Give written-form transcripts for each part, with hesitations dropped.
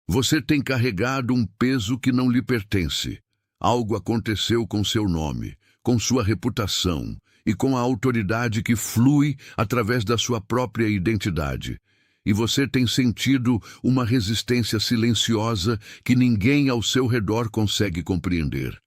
Você tem carregado um peso que não lhe pertence. Algo aconteceu com seu nome, com sua reputação e com a autoridade que flui através da sua própria identidade. E você tem sentido uma resistência silenciosa que ninguém ao seu redor consegue compreender.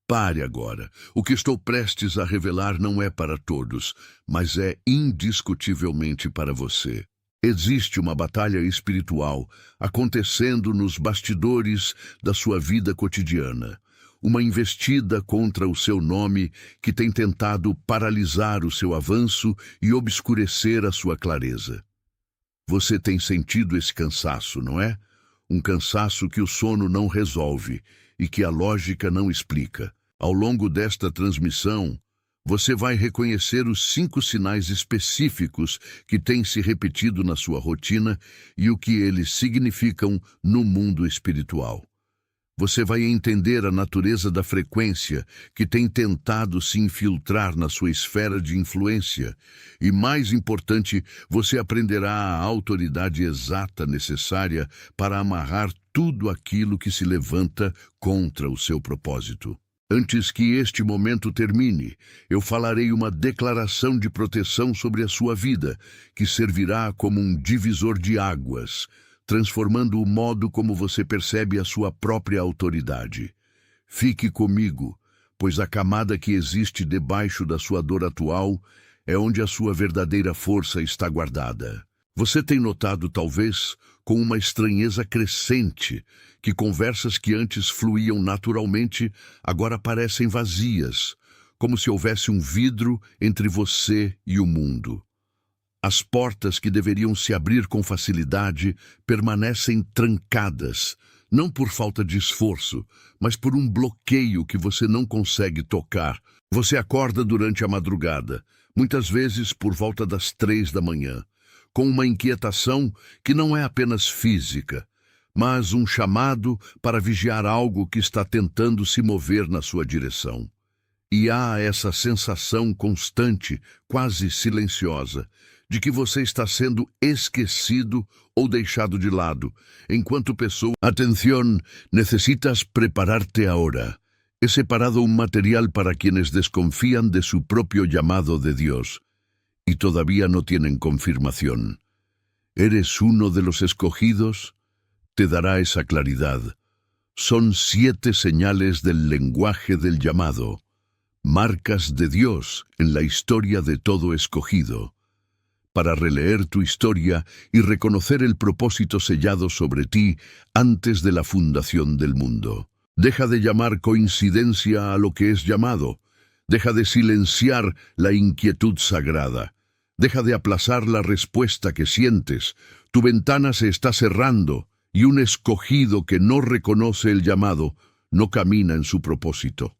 Pare agora. O que estou prestes a revelar não é para todos, mas é indiscutivelmente para você. Existe uma batalha espiritual acontecendo nos bastidores da sua vida cotidiana. Uma investida contra o seu nome que tem tentado paralisar o seu avanço e obscurecer a sua clareza. Você tem sentido esse cansaço, não é? Um cansaço que o sono não resolve e que a lógica não explica. Ao longo desta transmissão, você vai reconhecer os 5 sinais específicos que têm se repetido na sua rotina e o que eles significam no mundo espiritual. Você vai entender a natureza da frequência que tem tentado se infiltrar na sua esfera de influência e, mais importante, você aprenderá a autoridade exata necessária para amarrar tudo aquilo que se levanta contra o seu propósito. Antes que este momento termine, eu falarei uma declaração de proteção sobre a sua vida, que servirá como um divisor de águas, transformando o modo como você percebe a sua própria autoridade. Fique comigo, pois a camada que existe debaixo da sua dor atual é onde a sua verdadeira força está guardada. Você tem notado, talvez, com uma estranheza crescente, que conversas que antes fluíam naturalmente agora parecem vazias, como se houvesse um vidro entre você e o mundo. As portas que deveriam se abrir com facilidade permanecem trancadas, não por falta de esforço, mas por um bloqueio que você não consegue tocar. Você acorda durante a madrugada, muitas vezes por volta das 3 da manhã, com uma inquietação que não é apenas física, mas um chamado para vigiar algo que está tentando se mover na sua direção. E há essa sensação constante, quase silenciosa, de que você está sendo esquecido ou deixado de lado, enquanto pessoa... Atención, necesitas prepararte ahora. He separado un material para quienes desconfían de su propio llamado de Dios y todavía no tienen confirmación. ¿Eres uno de los escogidos? Te dará esa claridad. Son 7 señales del lenguaje del llamado, marcas de Dios en la historia de todo escogido, para releer tu historia y reconocer el propósito sellado sobre ti antes de la fundación del mundo. Deja de llamar coincidencia a lo que es llamado. Deja de silenciar la inquietud sagrada. Deja de aplazar la respuesta que sientes. Tu ventana se está cerrando y un escogido que no reconoce el llamado no camina en su propósito.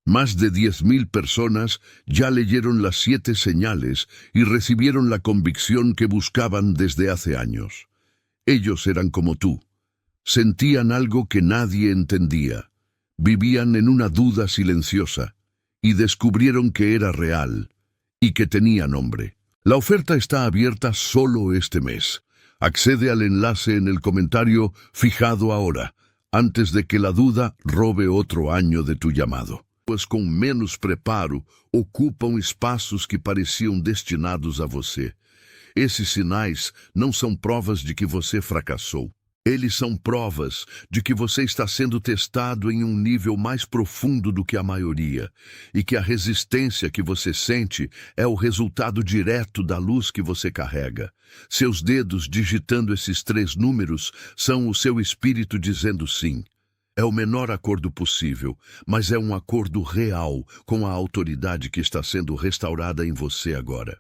Más de 10,000 personas ya leyeron las 7 señales y recibieron la convicción que buscaban desde hace años. Ellos eran como tú. Sentían algo que nadie entendía. Vivían en una duda silenciosa y descubrieron que era real y que tenía nombre. La oferta está abierta solo este mes. Accede al enlace en el comentario fijado ahora, antes de que la duda robe otro año de tu llamado. Pues com menos preparo ocupam espaços que pareciam destinados a você. Esses sinais não são provas de que você fracassou. Eles são provas de que você está sendo testado em um nível mais profundo do que a maioria, e que a resistência que você sente é o resultado direto da luz que você carrega. Seus dedos digitando esses 3 números são o seu espírito dizendo sim. É o menor acordo possível, mas é um acordo real com a autoridade que está sendo restaurada em você agora.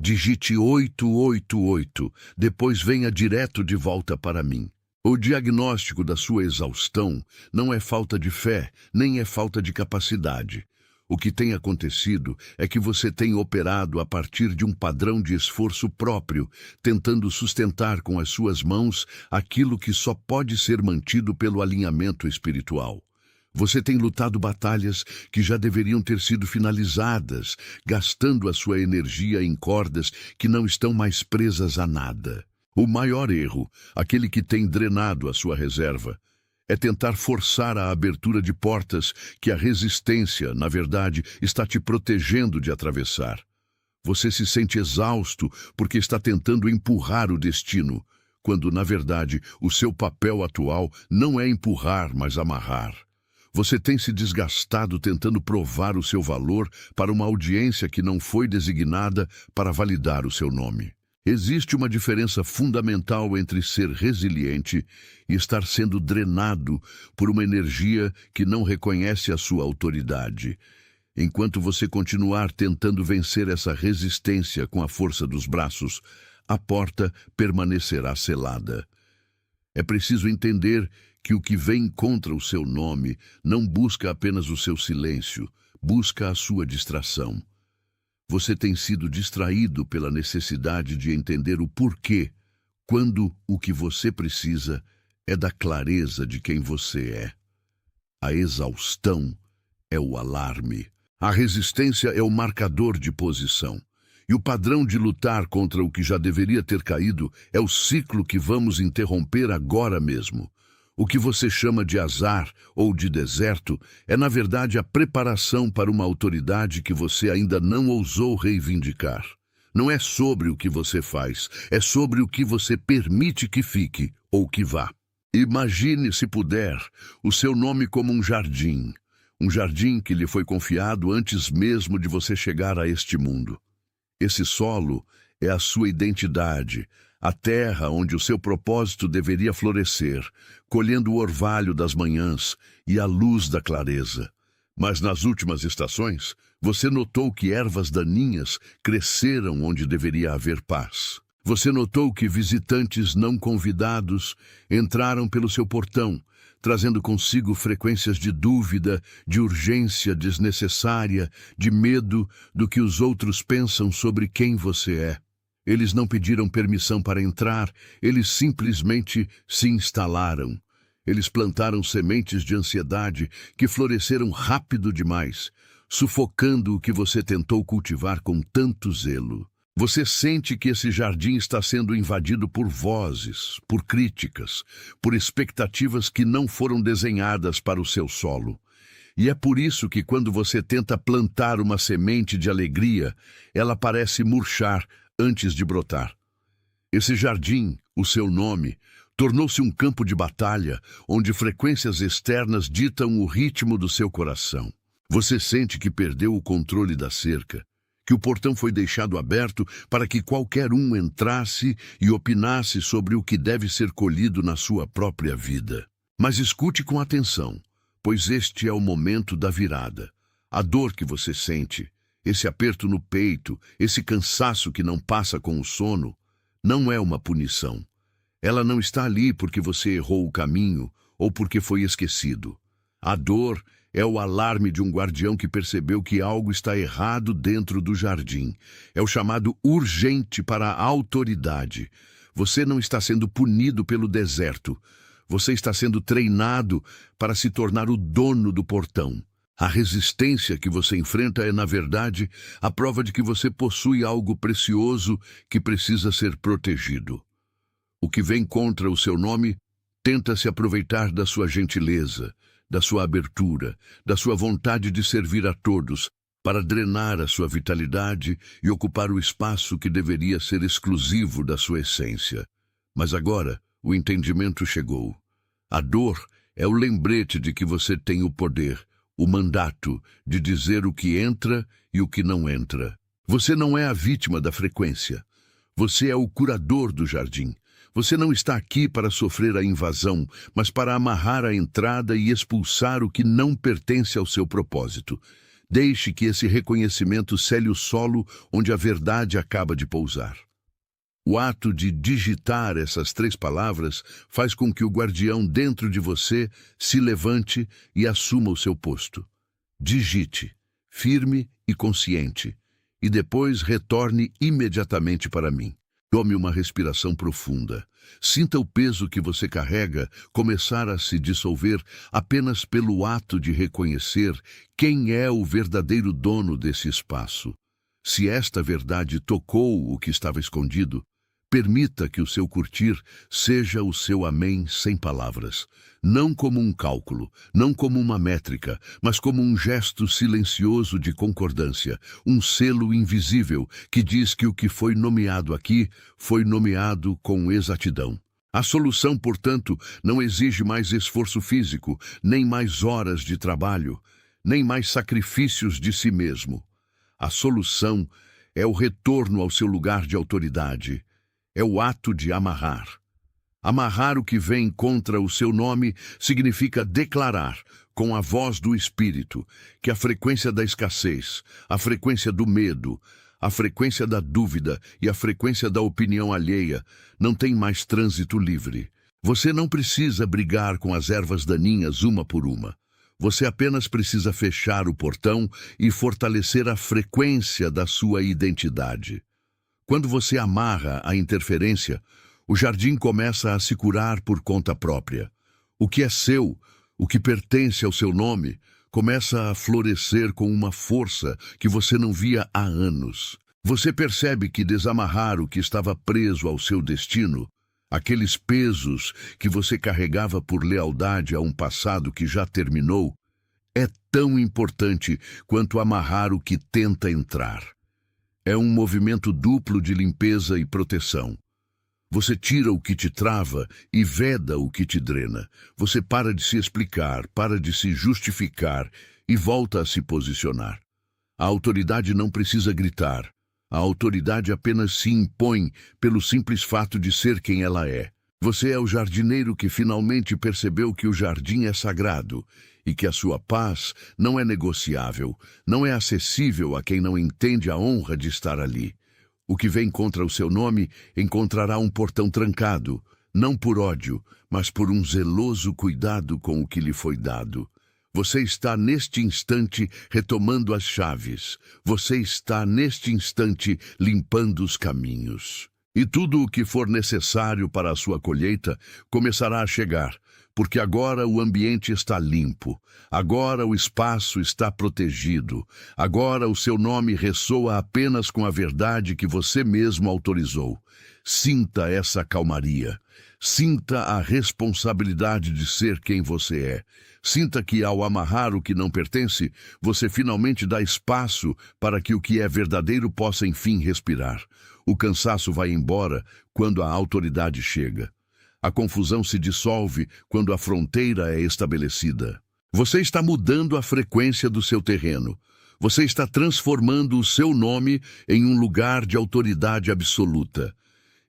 Digite 888, depois venha direto de volta para mim. O diagnóstico da sua exaustão não é falta de fé, nem é falta de capacidade. O que tem acontecido é que você tem operado a partir de um padrão de esforço próprio, tentando sustentar com as suas mãos aquilo que só pode ser mantido pelo alinhamento espiritual. Você tem lutado batalhas que já deveriam ter sido finalizadas, gastando a sua energia em cordas que não estão mais presas a nada. O maior erro, aquele que tem drenado a sua reserva, é tentar forçar a abertura de portas que a resistência, na verdade, está te protegendo de atravessar. Você se sente exausto porque está tentando empurrar o destino, quando, na verdade, o seu papel atual não é empurrar, mas amarrar. Você tem se desgastado tentando provar o seu valor para uma audiência que não foi designada para validar o seu nome. Existe uma diferença fundamental entre ser resiliente e estar sendo drenado por uma energia que não reconhece a sua autoridade. Enquanto você continuar tentando vencer essa resistência com a força dos braços, a porta permanecerá selada. É preciso entender que o que vem contra o seu nome não busca apenas o seu silêncio, busca a sua distração. Você tem sido distraído pela necessidade de entender o porquê, quando o que você precisa é da clareza de quem você é. A exaustão é o alarme. A resistência é o marcador de posição. E o padrão de lutar contra o que já deveria ter caído é o ciclo que vamos interromper agora mesmo. O que você chama de azar ou de deserto é, na verdade, a preparação para uma autoridade que você ainda não ousou reivindicar. Não é sobre o que você faz, é sobre o que você permite que fique ou que vá. Imagine, se puder, o seu nome como um jardim que lhe foi confiado antes mesmo de você chegar a este mundo. Esse solo é a sua identidade, a terra onde o seu propósito deveria florescer, colhendo o orvalho das manhãs e a luz da clareza. Mas nas últimas estações, você notou que ervas daninhas cresceram onde deveria haver paz. Você notou que visitantes não convidados entraram pelo seu portão, trazendo consigo frequências de dúvida, de urgência desnecessária, de medo do que os outros pensam sobre quem você é. Eles não pediram permissão para entrar, eles simplesmente se instalaram. Eles plantaram sementes de ansiedade que floresceram rápido demais, sufocando o que você tentou cultivar com tanto zelo. Você sente que esse jardim está sendo invadido por vozes, por críticas, por expectativas que não foram desenhadas para o seu solo. E é por isso que quando você tenta plantar uma semente de alegria, ela parece murchar antes de brotar. Esse jardim, o seu nome, tornou-se um campo de batalha onde frequências externas ditam o ritmo do seu coração. Você sente que perdeu o controle da cerca, que o portão foi deixado aberto para que qualquer um entrasse e opinasse sobre o que deve ser colhido na sua própria vida. Mas escute com atenção, pois este é o momento da virada. A dor que você sente, esse aperto no peito, esse cansaço que não passa com o sono, não é uma punição. Ela não está ali porque você errou o caminho ou porque foi esquecido. A dor é o alarme de um guardião que percebeu que algo está errado dentro do jardim. É o chamado urgente para a autoridade. Você não está sendo punido pelo deserto. Você está sendo treinado para se tornar o dono do portão. A resistência que você enfrenta é, na verdade, a prova de que você possui algo precioso que precisa ser protegido. O que vem contra o seu nome tenta se aproveitar da sua gentileza, da sua abertura, da sua vontade de servir a todos, para drenar a sua vitalidade e ocupar o espaço que deveria ser exclusivo da sua essência. Mas agora, o entendimento chegou. A dor é o lembrete de que você tem o poder, o mandato de dizer o que entra e o que não entra. Você não é a vítima da frequência. Você é o curador do jardim. Você não está aqui para sofrer a invasão, mas para amarrar a entrada e expulsar o que não pertence ao seu propósito. Deixe que esse reconhecimento cele o solo onde a verdade acaba de pousar. O ato de digitar essas 3 palavras faz com que o guardião dentro de você se levante e assuma o seu posto. Digite, firme e consciente, e depois retorne imediatamente para mim. Tome uma respiração profunda. Sinta o peso que você carrega começar a se dissolver apenas pelo ato de reconhecer quem é o verdadeiro dono desse espaço. Se esta verdade tocou o que estava escondido, Permita que o seu curtir seja o seu amém sem palavras. Não como um cálculo, não como uma métrica, mas como um gesto silencioso de concordância, um selo invisível que diz que o que foi nomeado aqui foi nomeado com exatidão. A solução, portanto, não exige mais esforço físico, nem mais horas de trabalho, nem mais sacrifícios de si mesmo. A solução é o retorno ao seu lugar de autoridade. É o ato de amarrar. Amarrar o que vem contra o seu nome significa declarar, com a voz do Espírito, que a frequência da escassez, a frequência do medo, a frequência da dúvida e a frequência da opinião alheia não tem mais trânsito livre. Você não precisa brigar com as ervas daninhas uma por uma. Você apenas precisa fechar o portão e fortalecer a frequência da sua identidade. Quando você amarra a interferência, o jardim começa a se curar por conta própria. O que é seu, o que pertence ao seu nome, começa a florescer com uma força que você não via há anos. Você percebe que desamarrar o que estava preso ao seu destino, aqueles pesos que você carregava por lealdade a um passado que já terminou, é tão importante quanto amarrar o que tenta entrar. É um movimento duplo de limpeza e proteção. Você tira o que te trava e veda o que te drena. Você para de se explicar, para de se justificar e volta a se posicionar. A autoridade não precisa gritar. A autoridade apenas se impõe pelo simples fato de ser quem ela é. Você é o jardineiro que finalmente percebeu que o jardim é sagrado e que a sua paz não é negociável, não é acessível a quem não entende a honra de estar ali. O que vem contra o seu nome encontrará um portão trancado, não por ódio, mas por um zeloso cuidado com o que lhe foi dado. Você está neste instante retomando as chaves. Você está neste instante limpando os caminhos. E tudo o que for necessário para a sua colheita começará a chegar, porque agora o ambiente está limpo, agora o espaço está protegido, agora o seu nome ressoa apenas com a verdade que você mesmo autorizou. Sinta essa calmaria. Sinta a responsabilidade de ser quem você é. Sinta que, ao amarrar o que não pertence, você finalmente dá espaço para que o que é verdadeiro possa, enfim, respirar. O cansaço vai embora quando a autoridade chega. A confusão se dissolve quando a fronteira é estabelecida. Você está mudando a frequência do seu terreno. Você está transformando o seu nome em um lugar de autoridade absoluta.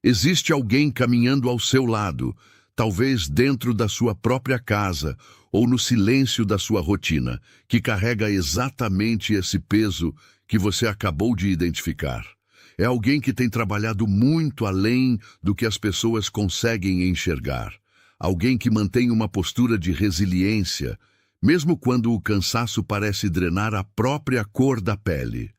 Existe alguém caminhando ao seu lado, talvez dentro da sua própria casa ou no silêncio da sua rotina, que carrega exatamente esse peso que você acabou de identificar. É alguém que tem trabalhado muito além do que as pessoas conseguem enxergar. Alguém que mantém uma postura de resiliência, mesmo quando o cansaço parece drenar a própria cor da pele.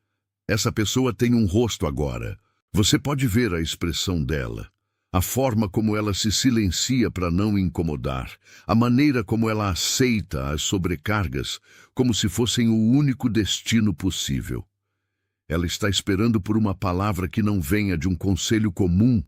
Essa pessoa tem um rosto agora. Você pode ver a expressão dela, a forma como ela se silencia para não incomodar, a maneira como ela aceita as sobrecargas como se fossem o único destino possível. Ela está esperando por uma palavra que não venha de um conselho comum,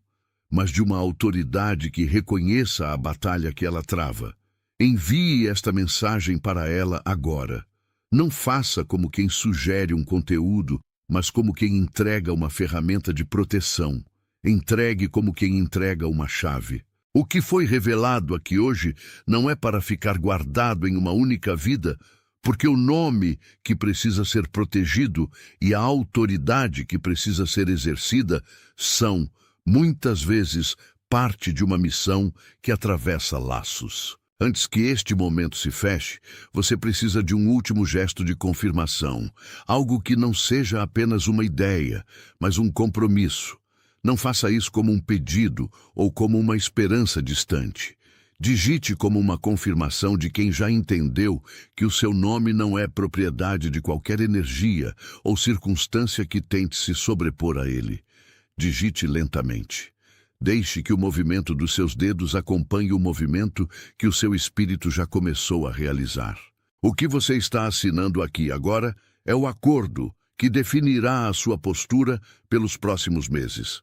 mas de uma autoridade que reconheça a batalha que ela trava. Envie esta mensagem para ela agora. Não faça como quem sugere um conteúdo, mas como quem entrega uma ferramenta de proteção. Entregue como quem entrega uma chave. O que foi revelado aqui hoje não é para ficar guardado em uma única vida, porque o nome que precisa ser protegido e a autoridade que precisa ser exercida são, muitas vezes, parte de uma missão que atravessa laços. Antes que este momento se feche, você precisa de um último gesto de confirmação, algo que não seja apenas uma ideia, mas um compromisso. Não faça isso como um pedido ou como uma esperança distante. Digite como uma confirmação de quem já entendeu que o seu nome não é propriedade de qualquer energia ou circunstância que tente se sobrepor a ele. Digite lentamente. Deixe que o movimento dos seus dedos acompanhe o movimento que o seu espírito já começou a realizar. O que você está assinando aqui agora é o acordo que definirá a sua postura pelos próximos meses.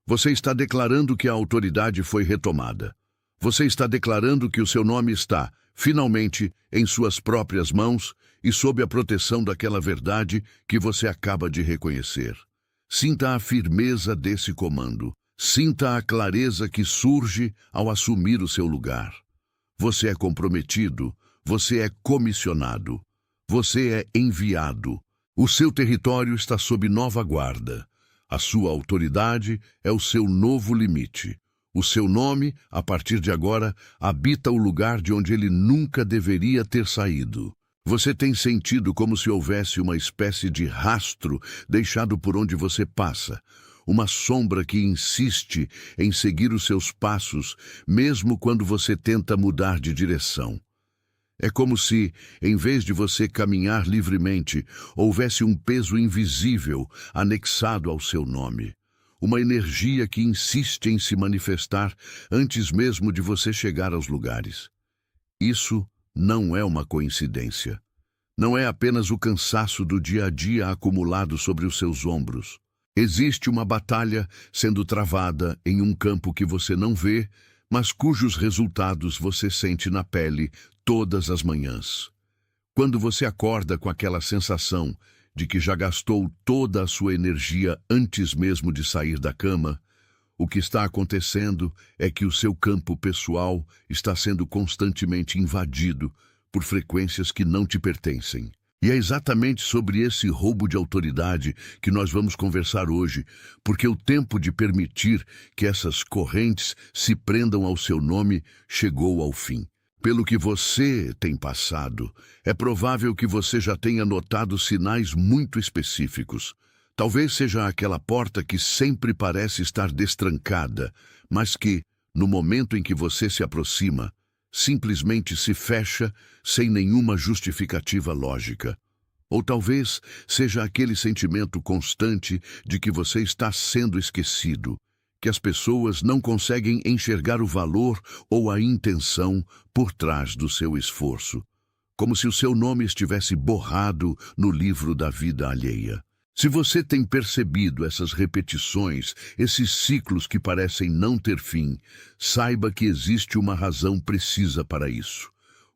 Você está declarando que a autoridade foi retomada. Você está declarando que o seu nome está, finalmente, em suas próprias mãos e sob a proteção daquela verdade que você acaba de reconhecer. Sinta a firmeza desse comando. Sinta a clareza que surge ao assumir o seu lugar. Você é comprometido, você é comissionado, você é enviado. O seu território está sob nova guarda. A sua autoridade é o seu novo limite. O seu nome, a partir de agora, habita o lugar de onde ele nunca deveria ter saído. Você tem sentido como se houvesse uma espécie de rastro deixado por onde você passa, uma sombra que insiste em seguir os seus passos, mesmo quando você tenta mudar de direção. É como se, em vez de você caminhar livremente, houvesse um peso invisível anexado ao seu nome. Uma energia que insiste em se manifestar antes mesmo de você chegar aos lugares. Isso não é uma coincidência. Não é apenas o cansaço do dia a dia acumulado sobre os seus ombros. Existe uma batalha sendo travada em um campo que você não vê, mas cujos resultados você sente na pele todas as manhãs. Quando você acorda com aquela sensação de que já gastou toda a sua energia antes mesmo de sair da cama, o que está acontecendo é que o seu campo pessoal está sendo constantemente invadido por frequências que não te pertencem. E é exatamente sobre esse roubo de autoridade que nós vamos conversar hoje, porque o tempo de permitir que essas correntes se prendam ao seu nome chegou ao fim. Pelo que você tem passado, é provável que você já tenha notado sinais muito específicos. Talvez seja aquela porta que sempre parece estar destrancada, mas que, no momento em que você se aproxima, simplesmente se fecha sem nenhuma justificativa lógica. Ou talvez seja aquele sentimento constante de que você está sendo esquecido, que as pessoas não conseguem enxergar o valor ou a intenção por trás do seu esforço, como se o seu nome estivesse borrado no livro da vida alheia. Se você tem percebido essas repetições, esses ciclos que parecem não ter fim, saiba que existe uma razão precisa para isso.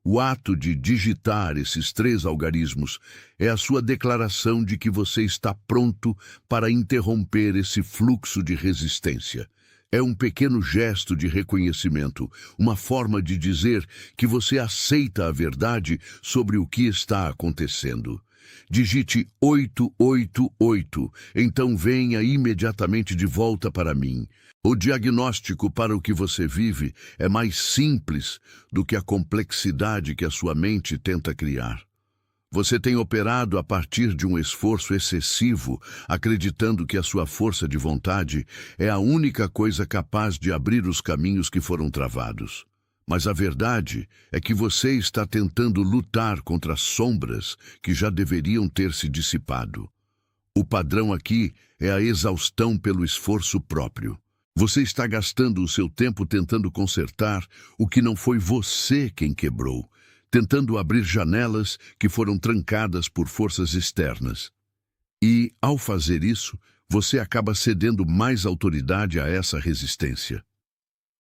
O ato de digitar esses 3 algarismos é a sua declaração de que você está pronto para interromper esse fluxo de resistência. É um pequeno gesto de reconhecimento, uma forma de dizer que você aceita a verdade sobre o que está acontecendo. Digite 888, então venha imediatamente de volta para mim. O diagnóstico para o que você vive é mais simples do que a complexidade que a sua mente tenta criar. Você tem operado a partir de um esforço excessivo, acreditando que a sua força de vontade é a única coisa capaz de abrir os caminhos que foram travados. Mas a verdade é que você está tentando lutar contra sombras que já deveriam ter se dissipado. O padrão aqui é a exaustão pelo esforço próprio. Você está gastando o seu tempo tentando consertar o que não foi você quem quebrou, tentando abrir janelas que foram trancadas por forças externas. E, ao fazer isso, você acaba cedendo mais autoridade a essa resistência.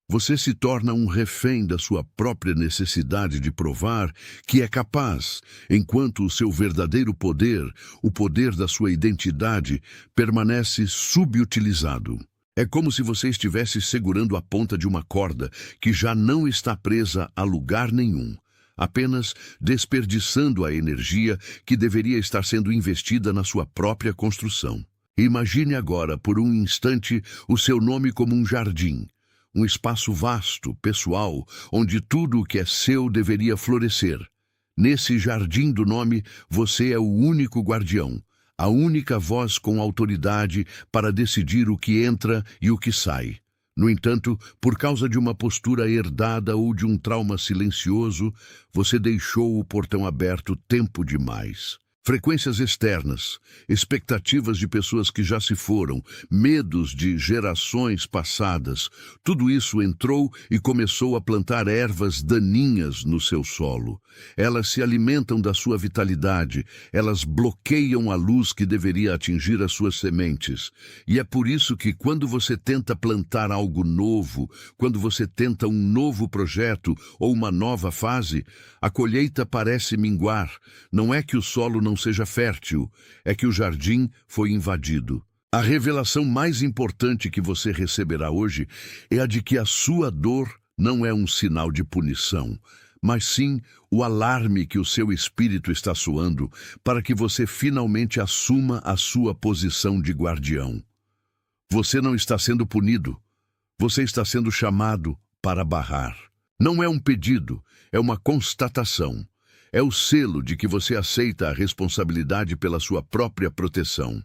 Você se torna um refém da sua própria necessidade de provar que é capaz, enquanto o seu verdadeiro poder, o poder da sua identidade, permanece subutilizado. É como se você estivesse segurando a ponta de uma corda que já não está presa a lugar nenhum, apenas desperdiçando a energia que deveria estar sendo investida na sua própria construção. Imagine agora, por um instante, o seu nome como um jardim. Um espaço vasto, pessoal, onde tudo o que é seu deveria florescer. Nesse jardim do nome, você é o único guardião, a única voz com autoridade para decidir o que entra e o que sai. No entanto, por causa de uma postura herdada ou de um trauma silencioso, você deixou o portão aberto tempo demais. Frequências externas, expectativas de pessoas que já se foram, medos de gerações passadas, tudo isso entrou e começou a plantar ervas daninhas no seu solo. Elas se alimentam da sua vitalidade, elas bloqueiam a luz que deveria atingir as suas sementes. E é por isso que quando você tenta plantar algo novo, quando você tenta um novo projeto ou uma nova fase, a colheita parece minguar. Não é que o solo não seja fértil, é que o jardim foi invadido. A revelação mais importante que você receberá hoje é a de que a sua dor não é um sinal de punição, mas sim o alarme que o seu espírito está soando para que você finalmente assuma a sua posição de guardião. Você não está sendo punido, você está sendo chamado para barrar. Não é um pedido, é uma constatação. É o selo de que você aceita a responsabilidade pela sua própria proteção.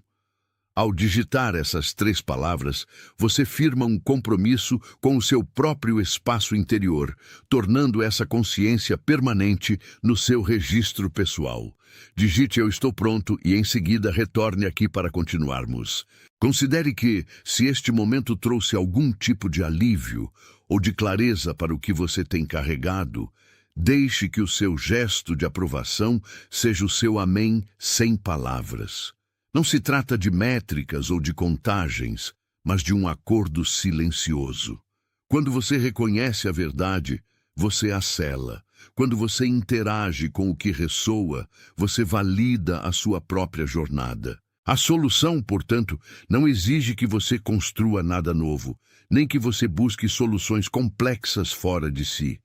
Ao digitar essas 3 palavras, você firma um compromisso com o seu próprio espaço interior, tornando essa consciência permanente no seu registro pessoal. Digite "Eu estou pronto" e em seguida retorne aqui para continuarmos. Considere que, se este momento trouxe algum tipo de alívio ou de clareza para o que você tem carregado, deixe que o seu gesto de aprovação seja o seu amém sem palavras. Não se trata de métricas ou de contagens, mas de um acordo silencioso. Quando você reconhece a verdade, você a sela. Quando você interage com o que ressoa, você valida a sua própria jornada. A solução, portanto, não exige que você construa nada novo, nem que você busque soluções complexas fora de si.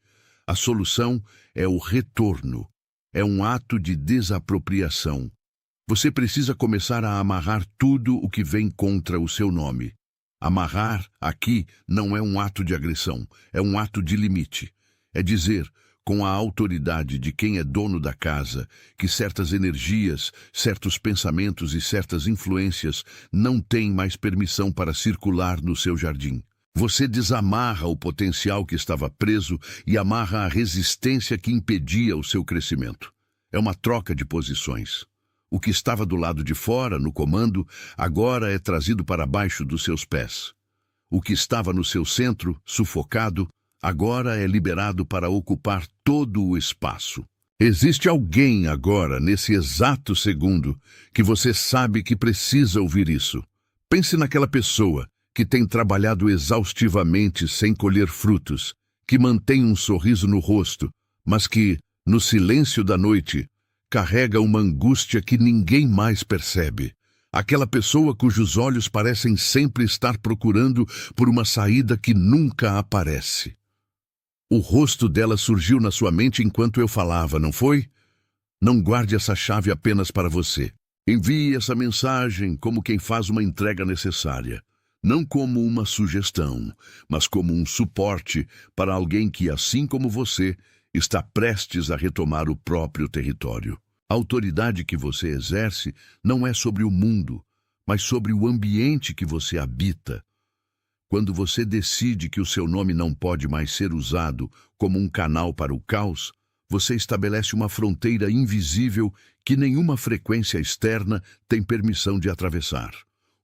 A solução é o retorno, é um ato de desapropriação. Você precisa começar a amarrar tudo o que vem contra o seu nome. Amarrar, aqui, não é um ato de agressão, é um ato de limite. É dizer, com a autoridade de quem é dono da casa, que certas energias, certos pensamentos e certas influências não têm mais permissão para circular no seu jardim. Você desamarra o potencial que estava preso e amarra a resistência que impedia o seu crescimento. É uma troca de posições. O que estava do lado de fora, no comando, agora é trazido para baixo dos seus pés. O que estava no seu centro, sufocado, agora é liberado para ocupar todo o espaço. Existe alguém agora, nesse exato segundo, que você sabe que precisa ouvir isso. Pense naquela pessoa que tem trabalhado exaustivamente sem colher frutos, que mantém um sorriso no rosto, mas que, no silêncio da noite, carrega uma angústia que ninguém mais percebe. Aquela pessoa cujos olhos parecem sempre estar procurando por uma saída que nunca aparece. O rosto dela surgiu na sua mente enquanto eu falava, não foi? Não guarde essa chave apenas para você. Envie essa mensagem como quem faz uma entrega necessária. Não como uma sugestão, mas como um suporte para alguém que, assim como você, está prestes a retomar o próprio território. A autoridade que você exerce não é sobre o mundo, mas sobre o ambiente que você habita. Quando você decide que o seu nome não pode mais ser usado como um canal para o caos, você estabelece uma fronteira invisível que nenhuma frequência externa tem permissão de atravessar.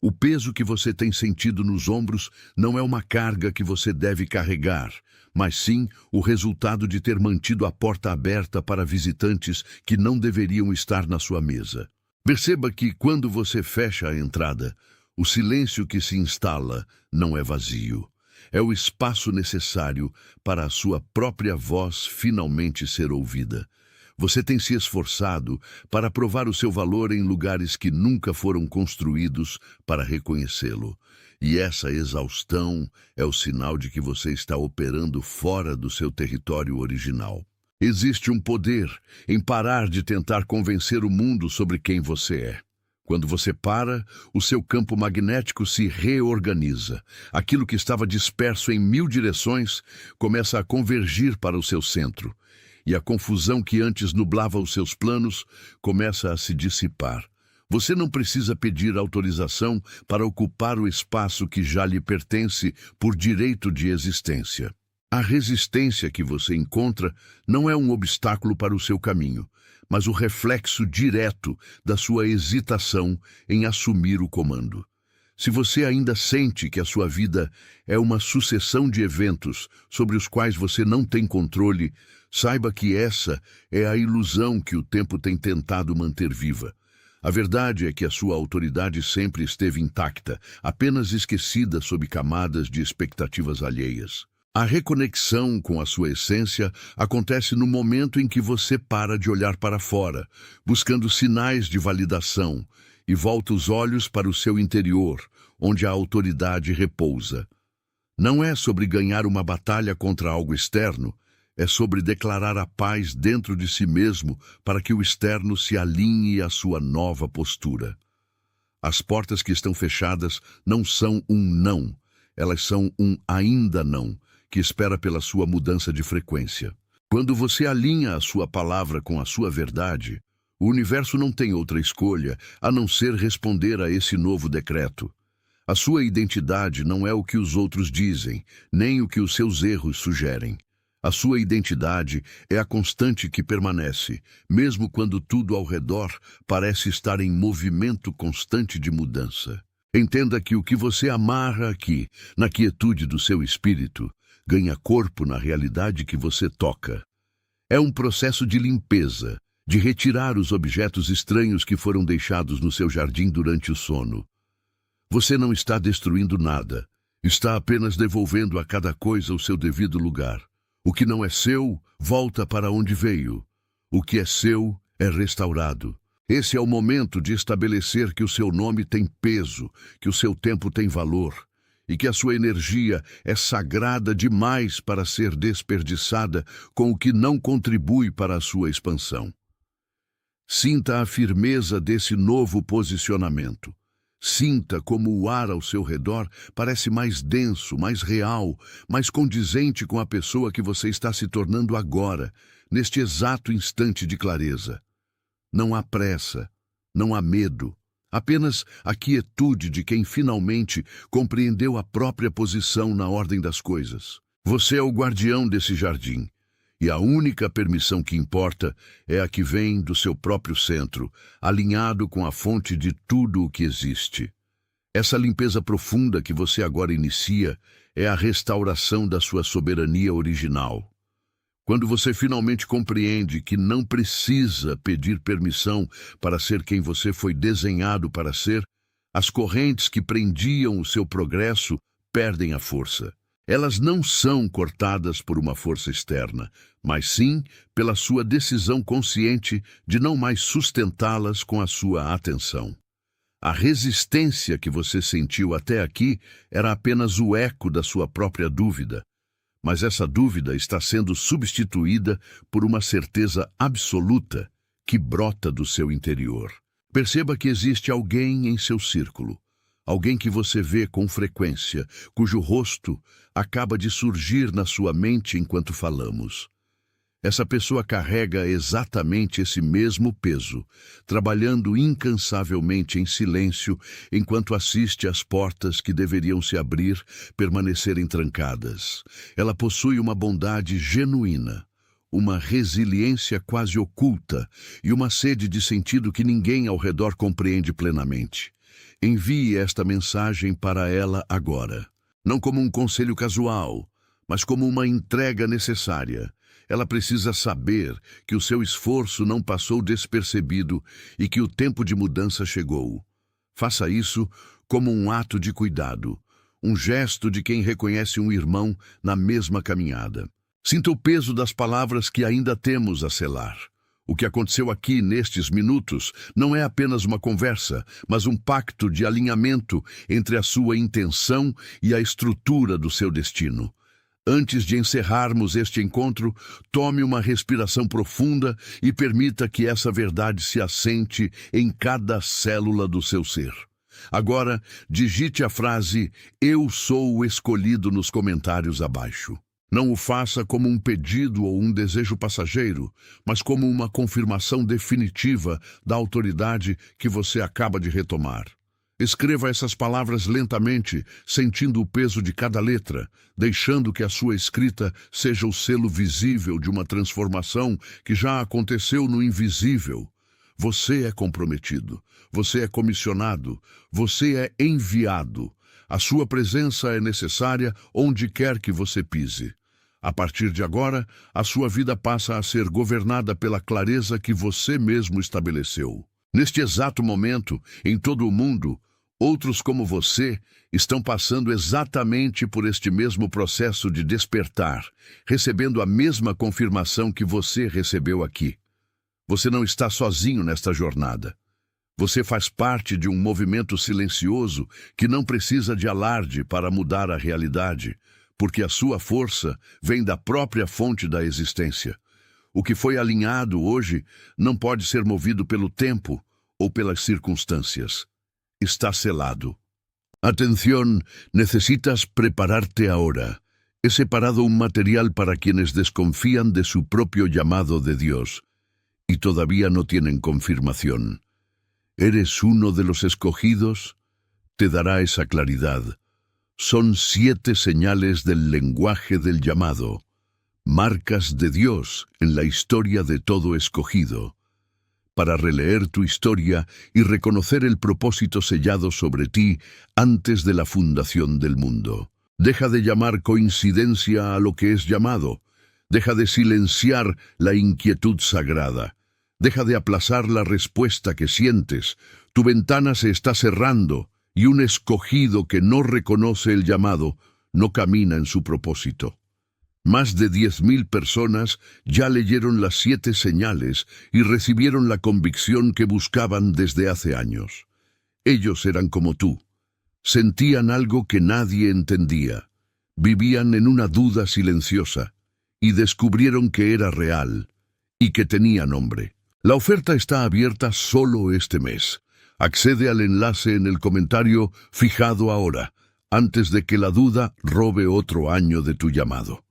O peso que você tem sentido nos ombros não é uma carga que você deve carregar, mas sim o resultado de ter mantido a porta aberta para visitantes que não deveriam estar na sua mesa. Perceba que, quando você fecha a entrada, o silêncio que se instala não é vazio. É o espaço necessário para a sua própria voz finalmente ser ouvida. Você tem se esforçado para provar o seu valor em lugares que nunca foram construídos para reconhecê-lo. E essa exaustão é o sinal de que você está operando fora do seu território original. Existe um poder em parar de tentar convencer o mundo sobre quem você é. Quando você para, o seu campo magnético se reorganiza. Aquilo que estava disperso em 1000 direções começa a convergir para o seu centro. E a confusão que antes nublava os seus planos começa a se dissipar. Você não precisa pedir autorização para ocupar o espaço que já lhe pertence por direito de existência. A resistência que você encontra não é um obstáculo para o seu caminho, mas o reflexo direto da sua hesitação em assumir o comando. Se você ainda sente que a sua vida é uma sucessão de eventos sobre os quais você não tem controle, saiba que essa é a ilusão que o tempo tem tentado manter viva. A verdade é que a sua autoridade sempre esteve intacta, apenas esquecida sob camadas de expectativas alheias. A reconexão com a sua essência acontece no momento em que você para de olhar para fora, buscando sinais de validação, e volta os olhos para o seu interior, onde a autoridade repousa. Não é sobre ganhar uma batalha contra algo externo, é sobre declarar a paz dentro de si mesmo para que o externo se alinhe à sua nova postura. As portas que estão fechadas não são um não, elas são um ainda não, que espera pela sua mudança de frequência. Quando você alinha a sua palavra com a sua verdade, o universo não tem outra escolha a não ser responder a esse novo decreto. A sua identidade não é o que os outros dizem, nem o que os seus erros sugerem. A sua identidade é a constante que permanece, mesmo quando tudo ao redor parece estar em movimento constante de mudança. Entenda que o que você amarra aqui, na quietude do seu espírito, ganha corpo na realidade que você toca. É um processo de limpeza, de retirar os objetos estranhos que foram deixados no seu jardim durante o sono. Você não está destruindo nada, está apenas devolvendo a cada coisa o seu devido lugar. O que não é seu, volta para onde veio. O que é seu, é restaurado. Esse é o momento de estabelecer que o seu nome tem peso, que o seu tempo tem valor, e que a sua energia é sagrada demais para ser desperdiçada com o que não contribui para a sua expansão. Sinta a firmeza desse novo posicionamento. Sinta como o ar ao seu redor parece mais denso, mais real, mais condizente com a pessoa que você está se tornando agora, neste exato instante de clareza. Não há pressa, não há medo, apenas a quietude de quem finalmente compreendeu a própria posição na ordem das coisas. Você é o guardião desse jardim. E a única permissão que importa é a que vem do seu próprio centro, alinhado com a fonte de tudo o que existe. Essa limpeza profunda que você agora inicia é a restauração da sua soberania original. Quando você finalmente compreende que não precisa pedir permissão para ser quem você foi desenhado para ser, as correntes que prendiam o seu progresso perdem a força. Elas não são cortadas por uma força externa, mas sim pela sua decisão consciente de não mais sustentá-las com a sua atenção. A resistência que você sentiu até aqui era apenas o eco da sua própria dúvida, mas essa dúvida está sendo substituída por uma certeza absoluta que brota do seu interior. Perceba que existe alguém em seu círculo, alguém que você vê com frequência, cujo rosto acaba de surgir na sua mente enquanto falamos. Essa pessoa carrega exatamente esse mesmo peso, trabalhando incansavelmente em silêncio enquanto assiste às portas que deveriam se abrir permanecerem trancadas. Ela possui uma bondade genuína, uma resiliência quase oculta e uma sede de sentido que ninguém ao redor compreende plenamente. Envie esta mensagem para ela agora, não como um conselho casual, mas como uma entrega necessária. Ela precisa saber que o seu esforço não passou despercebido e que o tempo de mudança chegou. Faça isso como um ato de cuidado, um gesto de quem reconhece um irmão na mesma caminhada. Sinta o peso das palavras que ainda temos a selar. O que aconteceu aqui nestes minutos não é apenas uma conversa, mas um pacto de alinhamento entre a sua intenção e a estrutura do seu destino. Antes de encerrarmos este encontro, tome uma respiração profunda e permita que essa verdade se assente em cada célula do seu ser. Agora, digite a frase "Eu sou o escolhido" nos comentários abaixo. Não o faça como um pedido ou um desejo passageiro, mas como uma confirmação definitiva da autoridade que você acaba de retomar. Escreva essas palavras lentamente, sentindo o peso de cada letra, deixando que a sua escrita seja o selo visível de uma transformação que já aconteceu no invisível. Você é comprometido, você é comissionado, você é enviado. A sua presença é necessária onde quer que você pise. A partir de agora, a sua vida passa a ser governada pela clareza que você mesmo estabeleceu. Neste exato momento, em todo o mundo, outros como você estão passando exatamente por este mesmo processo de despertar, recebendo a mesma confirmação que você recebeu aqui. Você não está sozinho nesta jornada. Você faz parte de um movimento silencioso que não precisa de alarde para mudar a realidade, porque a sua força vem da própria fonte da existência. O que foi alinhado hoje não pode ser movido pelo tempo ou pelas circunstâncias. Está selado. Atención, necesitas prepararte ahora. He separado un material para quienes desconfían de su propio llamado de Dios y todavía no tienen confirmación. ¿Eres uno de los escogidos? Te dará esa claridad. Son 7 señales del lenguaje del llamado, marcas de Dios en la historia de todo escogido, para releer tu historia y reconocer el propósito sellado sobre ti antes de la fundación del mundo. Deja de llamar coincidencia a lo que es llamado. Deja de silenciar la inquietud sagrada. Deja de aplazar la respuesta que sientes. Tu ventana se está cerrando y un escogido que no reconoce el llamado no camina en su propósito. Más de 10,000 personas ya leyeron las 7 señales y recibieron la convicción que buscaban desde hace años. Ellos eran como tú. Sentían algo que nadie entendía. Vivían en una duda silenciosa y descubrieron que era real y que tenía nombre. La oferta está abierta solo este mes. Accede al enlace en el comentario fijado ahora, antes de que la duda robe otro año de tu llamado.